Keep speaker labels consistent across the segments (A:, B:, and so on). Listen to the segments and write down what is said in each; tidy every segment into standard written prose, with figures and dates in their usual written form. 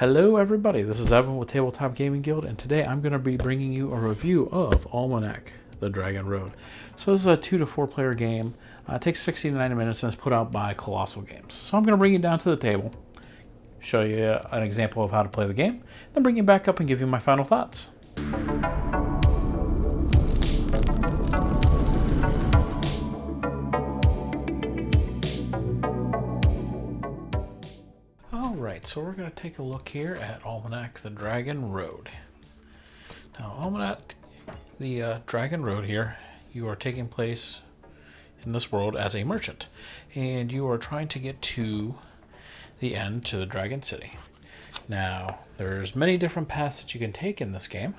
A: Hello everybody, this is Evan with Tabletop Gaming Guild, and today I'm going to be bringing you a review of Almanac, The Dragon Road. So this is a 2 to 4 player game. It takes 60 to 90 minutes and is put out by Colossal Games. So I'm going to bring you down to the table, show you an example of how to play the game, then bring you back up and give you my final thoughts. Alright, so we're going to take a look here at Almanac, The Dragon Road. Now, Almanac, the Dragon Road here, you are taking place in this world as a merchant, and you are trying to get to the end, to the Dragon City. Now, there's many different paths that you can take in this game,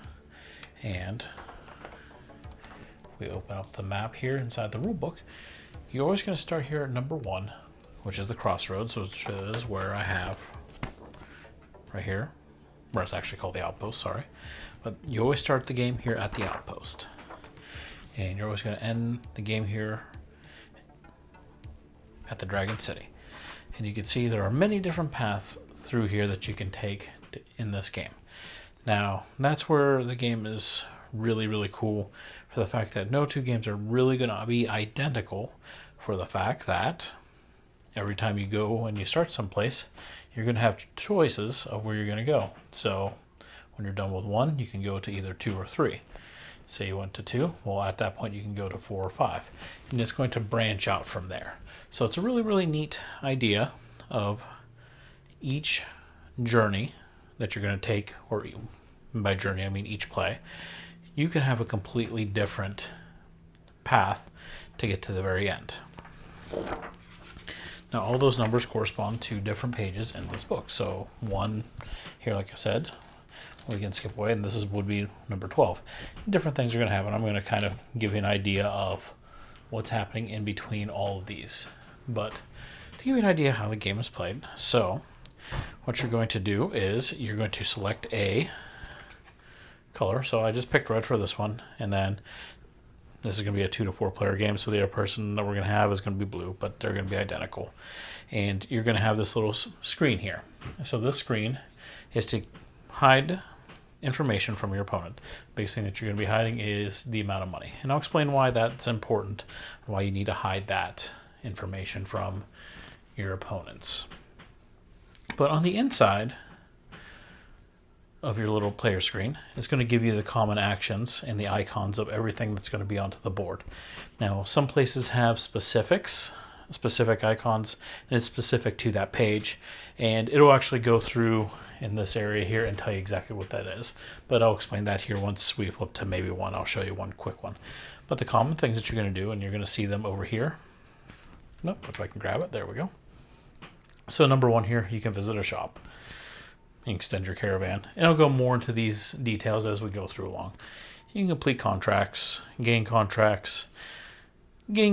A: and if we open up the map here inside the rulebook, you're always going to start here at number 1, which is the crossroads, which is where I have right here, where it's actually called the outpost, sorry. But you always start the game here at the outpost. And you're always going to end the game here at the Dragon City. And you can see there are many different paths through here that you can take in this game. Now, that's where the game is really, really cool, for the fact that no two games are really going to be identical, for the fact that every time you go and you start someplace, you're going to have choices of where you're going to go. So when you're done with 1, you can go to either 2 or 3. Say you went to 2, well, at that point you can go to 4 or 5. And it's going to branch out from there. So it's a really, really neat idea of each journey that you're going to take, or by journey I mean each play. You can have a completely different path to get to the very end. Now, all those numbers correspond to different pages in this book. So 1 here, like I said, we can skip away, and this would be number 12. Different things are going to happen. I'm going to kind of give you an idea of what's happening in between all of these. But to give you an idea how the game is played, so what you're going to do is you're going to select a color. So I just picked red for this one, and then this is going to be a 2 to 4 player game, so the other person that we're going to have is going to be blue, but they're going to be identical. And you're going to have this little screen here. So this screen is to hide information from your opponent. Biggest thing that you're going to be hiding is the amount of money. And I'll explain why that's important, why you need to hide that information from your opponents. But on the inside of your little player screen, it's going to give you the common actions and the icons of everything that's going to be onto the board. Now, some places have specific icons, and it's specific to that page, and it'll actually go through in this area here and tell you exactly what that is. But I'll explain that here once we flip to maybe 1. I'll show you one quick one. But the common things that you're going to do, and you're going to see them over here. Nope, if I can grab it, there we go. So number 1 here, you can visit a shop. You can extend your caravan. And I'll go more into these details as we go through along. You can complete contracts, gain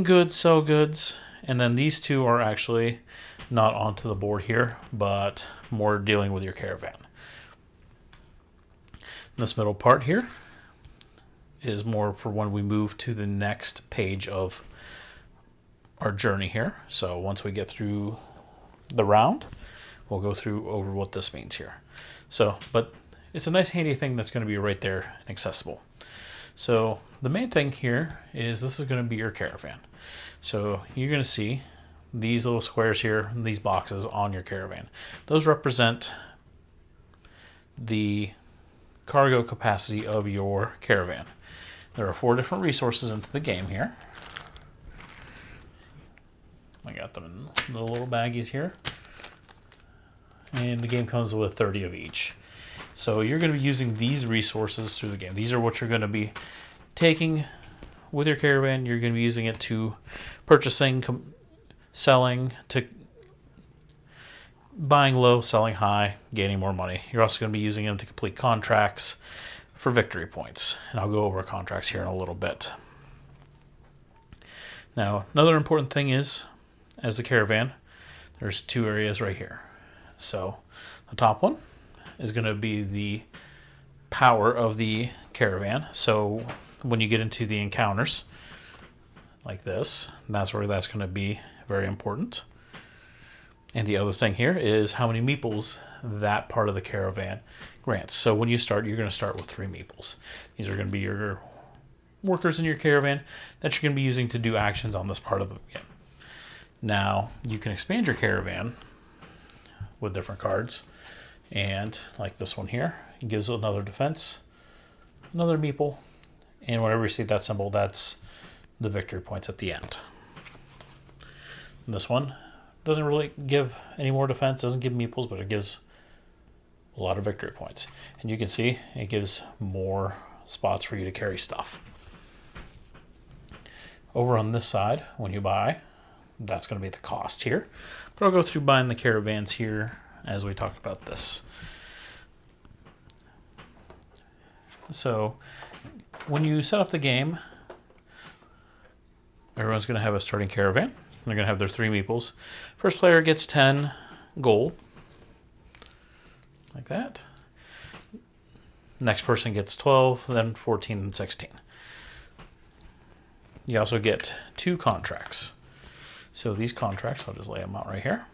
A: goods, sell goods, and then these 2 are actually not onto the board here, but more dealing with your caravan. This middle part here is more for when we move to the next page of our journey here. So once we get through the round, we'll go through over what this means here. So, but it's a nice handy thing that's going to be right there and accessible. So the main thing here is this is going to be your caravan. So you're going to see these little squares here, these boxes on your caravan. Those represent the cargo capacity of your caravan. There are 4 different resources into the game here. I got them in the little baggies here. And the game comes with 30 of each. So you're going to be using these resources through the game. These are what you're going to be taking with your caravan. You're going to be using it to purchasing, selling, to buying low, selling high, gaining more money. You're also going to be using them to complete contracts for victory points. And I'll go over contracts here in a little bit. Now, another important thing is, as the caravan, there's 2 areas right here. So the top one is going to be the power of the caravan. So when you get into the encounters like this, that's where that's going to be very important. And the other thing here is how many meeples that part of the caravan grants. So when you start, you're going to start with 3 meeples. These are going to be your workers in your caravan that you're going to be using to do actions on this part of the game. Now, you can expand your caravan with different cards. And like this one here, it gives another defense, another meeple. And whenever you see that symbol, that's the victory points at the end. And this one doesn't really give any more defense, doesn't give meeples, but it gives a lot of victory points. And you can see it gives more spots for you to carry stuff. Over on this side, when you buy, that's going to be the cost here. But I'll go through buying the caravans here as we talk about this. So when you set up the game, everyone's going to have a starting caravan. They're going to have their 3 meeples. First player gets 10 gold, like that. Next person gets 12, then 14 and 16. You also get 2 contracts. So these contracts, I'll just lay them out right here.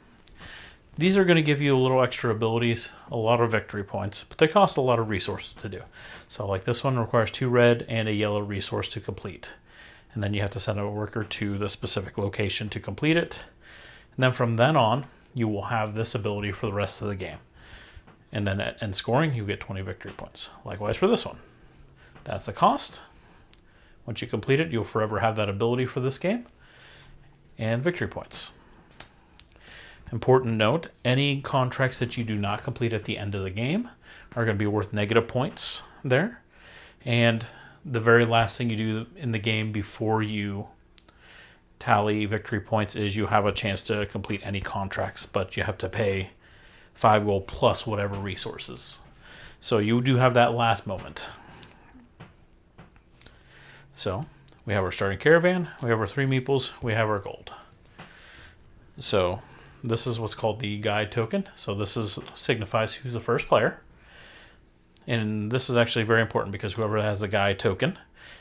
A: These are going to give you a little extra abilities, a lot of victory points, but they cost a lot of resources to do. So like this one requires 2 red and a yellow resource to complete. And then you have to send a worker to the specific location to complete it. And then from then on, you will have this ability for the rest of the game. And then at end scoring, you get 20 victory points. Likewise for this one. That's the cost. Once you complete it, you'll forever have that ability for this game. And victory points. Important note, any contracts that you do not complete at the end of the game are going to be worth negative points there. And the very last thing you do in the game before you tally victory points is you have a chance to complete any contracts, but you have to pay 5 gold plus whatever resources. So you do have that last moment. So we have our starting caravan, we have our 3 meeples, we have our gold. So this is what's called the guide token. So this signifies who's the first player. And this is actually very important because whoever has the guide token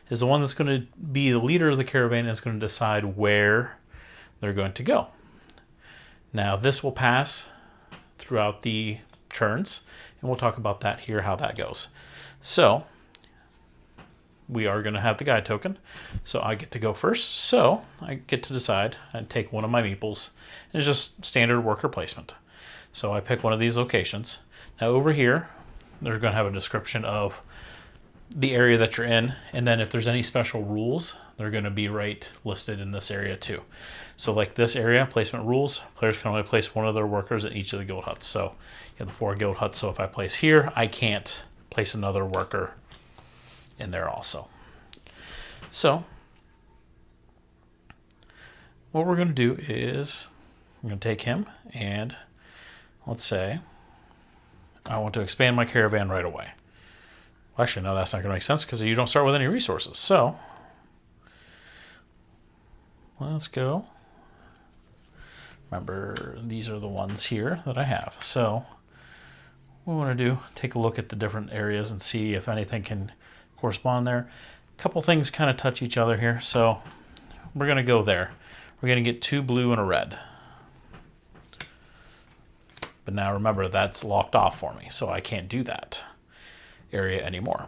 A: is the one that's going to be the leader of the caravan and is going to decide where they're going to go. Now this will pass throughout the turns, and we'll talk about that here, how that goes. So we are going to have the guide token. So I get to go first. So I get to decide and take one of my meeples. It's just standard worker placement. So I pick one of these locations. Now over here, they're going to have a description of the area that you're in. And then if there's any special rules, they're going to be right listed in this area too. So like this area, placement rules, players can only place one of their workers in each of the guild huts. So you have the 4 guild huts. So if I place here, I can't place another worker in there also. So what we're going to do is I'm going to take him and let's say I want to expand my caravan right away. Well, actually, no, that's not going to make sense because you don't start with any resources. So let's go. Remember, these are the ones here that I have. So what we want to do, take a look at the different areas and see if anything can correspond there. A couple things kind of touch each other here. So we're going to go there. We're going to get 2 blue and a red. But now remember, that's locked off for me, so I can't do that area anymore.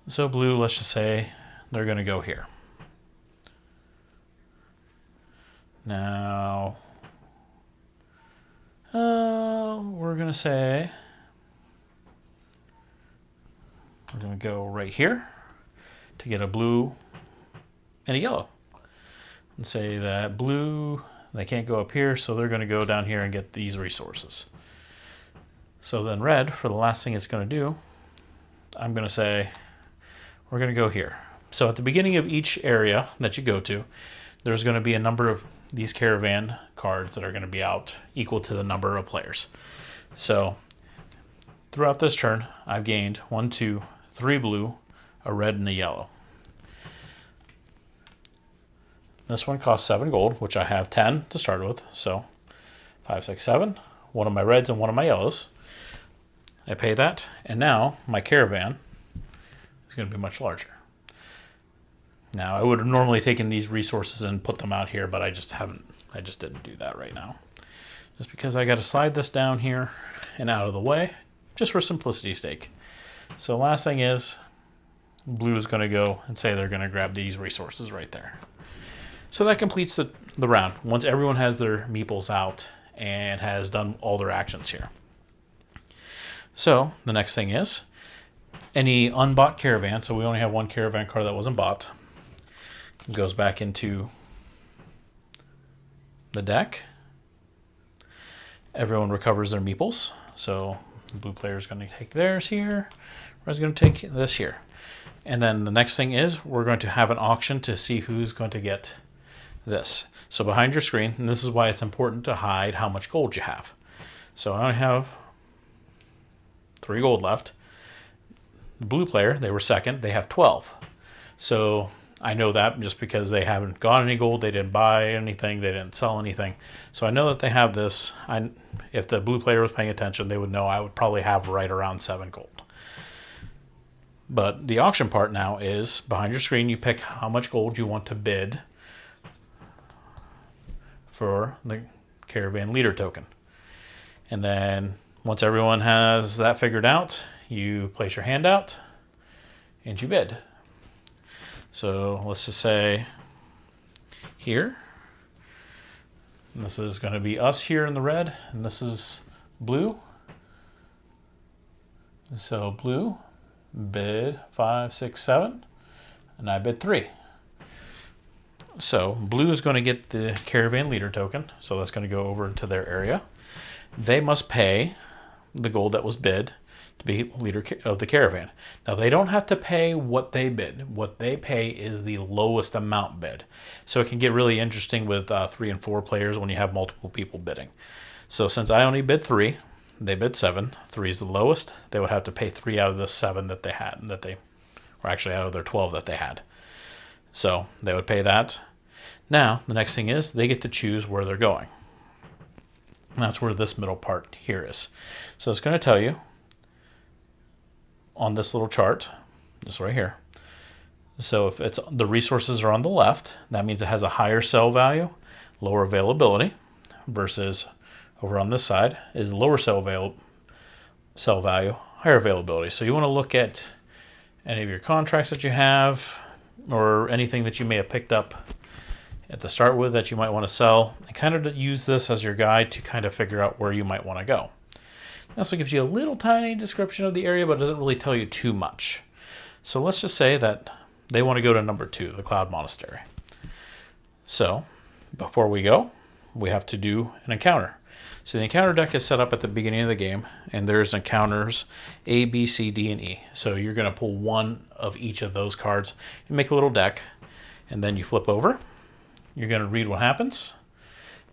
A: So blue, let's just say they're going to go here. Now, we're going to say we're going to go right here to get a blue and a yellow. And say that blue, they can't go up here, so they're going to go down here and get these resources. So then red, for the last thing it's going to do, I'm going to say we're going to go here. So at the beginning of each area that you go to, there's going to be a number of these caravan cards that are going to be out equal to the number of players. So throughout this turn, I've gained 1, 2, 3 blue, a red, and a yellow. This one costs 7 gold, which I have 10 to start with. So 5, 6, 7. One of my reds and one of my yellows. I pay that, and now my caravan is going to be much larger. Now, I would have normally taken these resources and put them out here, but I just didn't do that right now. just because I got to slide this down here and out of the way, just for simplicity's sake. So last thing is, blue is going to go and say they're going to grab these resources right there. So that completes the round, once everyone has their meeples out and has done all their actions here. So the next thing is, any unbought caravan, so we only have one caravan card that wasn't bought, goes back into the deck. Everyone recovers their meeples. So the blue player is going to take theirs here. Red's going to take this here. And then the next thing is we're going to have an auction to see who's going to get this. So behind your screen, and this is why it's important to hide how much gold you have. So I only have 3 gold left. The blue player, they were second, they have 12. So I know that just because they haven't got any gold, they didn't buy anything, they didn't sell anything. So I know that they have this. If the blue player was paying attention, they would know I would probably have right around 7 gold. But the auction part now is, behind your screen, you pick how much gold you want to bid for the Caravan leader token. And then once everyone has that figured out, you place your hand out and you bid. So let's just say here, and this is going to be us here in the red, and this is blue. So blue bid 5, 6, 7, and I bid 3. So blue is going to get the Caravan leader token, so that's going to go over into their area. They must pay the gold that was bid to be leader of the caravan. Now they don't have to pay what they bid. What they pay is the lowest amount bid. So it can get really interesting with 3 and 4 players when you have multiple people bidding. So since I only bid 3, they bid 7. 3 is the lowest. They would have to pay 3 out of the 7 that they had, or actually out of their 12 that they had. So they would pay that. Now the next thing is they get to choose where they're going. And that's where this middle part here is. So it's going to tell you on this little chart, this right here. So if it's the resources are on the left, that means it has a higher sell value, lower availability, versus over on this side is lower sell value, higher availability. So you want to look at any of your contracts that you have or anything that you may have picked up at the start with that you might want to sell, and kind of use this as your guide to kind of figure out where you might want to go. It also gives you a little tiny description of the area, but it doesn't really tell you too much. So let's just say that they want to go to number 2, the Cloud Monastery. So before we go, we have to do an encounter. So the encounter deck is set up at the beginning of the game, and there's encounters A, B, C, D, and E. So you're going to pull one of each of those cards and make a little deck, and then you flip over. You're going to read what happens,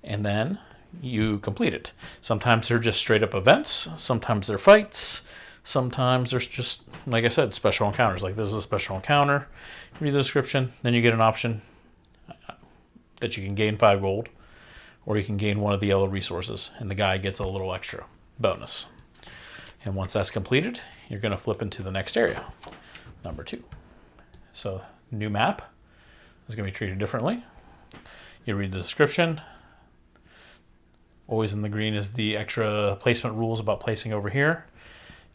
A: and then you complete it. Sometimes they're just straight up events. Sometimes they're fights. Sometimes there's just, like I said, special encounters. Like this is a special encounter. Read the description. Then you get an option that you can gain 5 gold, or you can gain one of the yellow resources, and the guy gets a little extra bonus. And once that's completed, you're going to flip into the next area, number 2. So new map is going to be treated differently. You read the description. Always in the green is the extra placement rules about placing over here.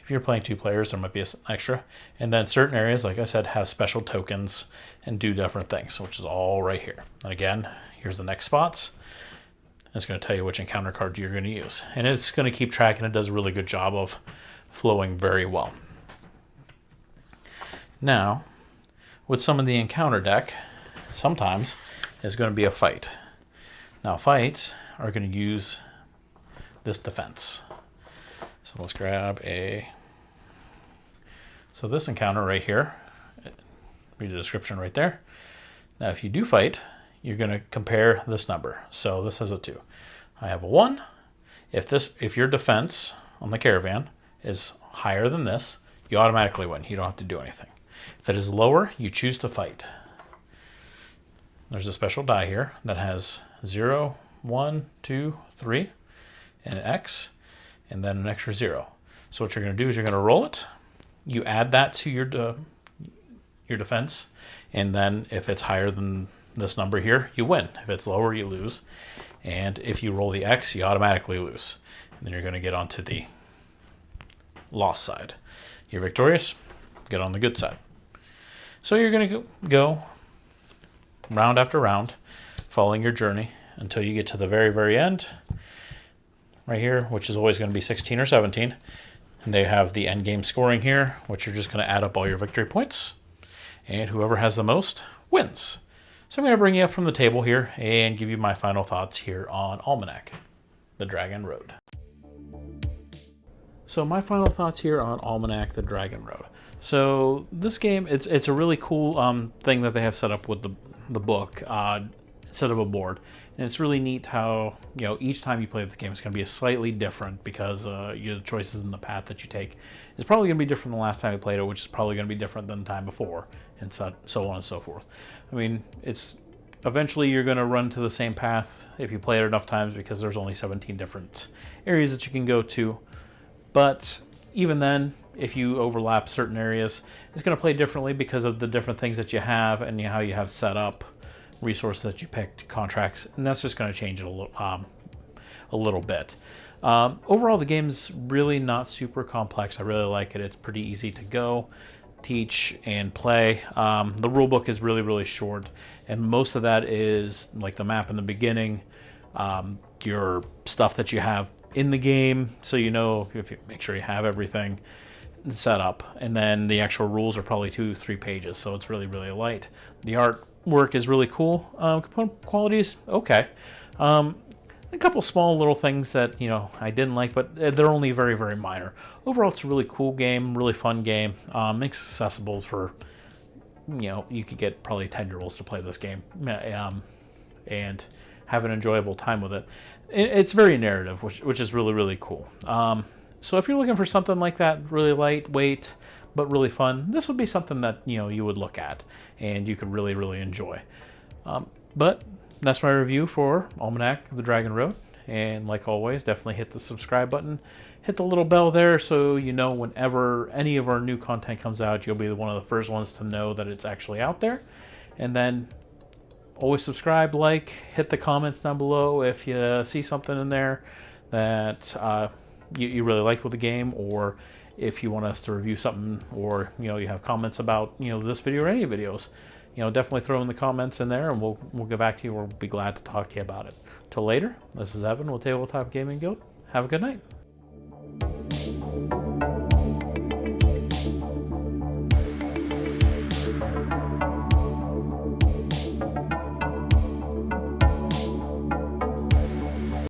A: If you're playing 2 players, there might be an extra. And then certain areas, like I said, have special tokens and do different things, which is all right here. And again, here's the next spots. It's going to tell you which encounter card you're going to use. And it's going to keep track, and it does a really good job of flowing very well. Now, with some of the encounter deck, sometimes is going to be a fight. Now fights are going to use this defense. So let's grab so this encounter right here, read the description right there. Now if you do fight, you're going to compare this number. So this has a 2. I have a 1. If your defense on the caravan is higher than this, you automatically win. You don't have to do anything. If it is lower, you choose to fight. There's a special die here that has 0, 1, 2, 3, and an X, and then an extra 0. So what you're going to do is you're going to roll it. You add that to your defense, and then if it's higher than this number here, you win. If it's lower, you lose. And if you roll the X, you automatically lose. And then you're going to get onto the lost side. You're victorious, get on the good side. So you're going to go round after round, following your journey until you get to the very, very end, right here, which is always going to be 16 or 17. And they have the end game scoring here, which you're just going to add up all your victory points. And whoever has the most wins. So I'm going to bring you up from the table here and give you my final thoughts here on Almanac, the Dragon Road. So my final thoughts here on Almanac, the Dragon Road. So this game, it's a really cool thing that they have set up with the book instead of a board. And it's really neat how, you know, each time you play the game, it's going to be slightly different because the choices in the path that you take is probably going to be different than the last time you played it, which is probably going to be different than the time before, and so on and so forth. I mean, it's eventually you're going to run to the same path if you play it enough times because there's only 17 different areas that you can go to. But even then, if you overlap certain areas, it's going to play differently because of the different things that you have and how you have set up, resources that you picked, contracts, and that's just going to change it a little bit. Overall, the game's really not super complex. I really like it. It's pretty easy to go, teach, and play. The rule book is really, really short, and most of that is like the map in the beginning, your stuff that you have in the game, so you know if you make sure you have everything set up, and then the actual rules are probably 2-3 pages, so it's really, really light. The artwork is really cool. Component quality is okay. A couple small little things that, you know, I didn't like, but they're only very, very minor. Overall, it's a really cool game, really fun game. Makes it accessible for, you know, you could get probably 10-year-olds to play this game and have an enjoyable time with it. It's very narrative, which is really, really cool. So if you're looking for something like that, really lightweight but really fun, this would be something that, you know, you would look at and you could really, really enjoy. But that's my review for Almanac, the Dragon Road. And like always, definitely hit the subscribe button. Hit the little bell there so you know whenever any of our new content comes out, you'll be one of the first ones to know that it's actually out there. And then always subscribe, like, hit the comments down below if you see something in there that you really like with the game, or if you want us to review something, or, you know, you have comments about, you know, this video or any videos. You know, definitely throw in the comments in there, and we'll get back to you. We'll be glad to talk to you about it. Till later, this is Evan with Tabletop Gaming Guild. Have a good night.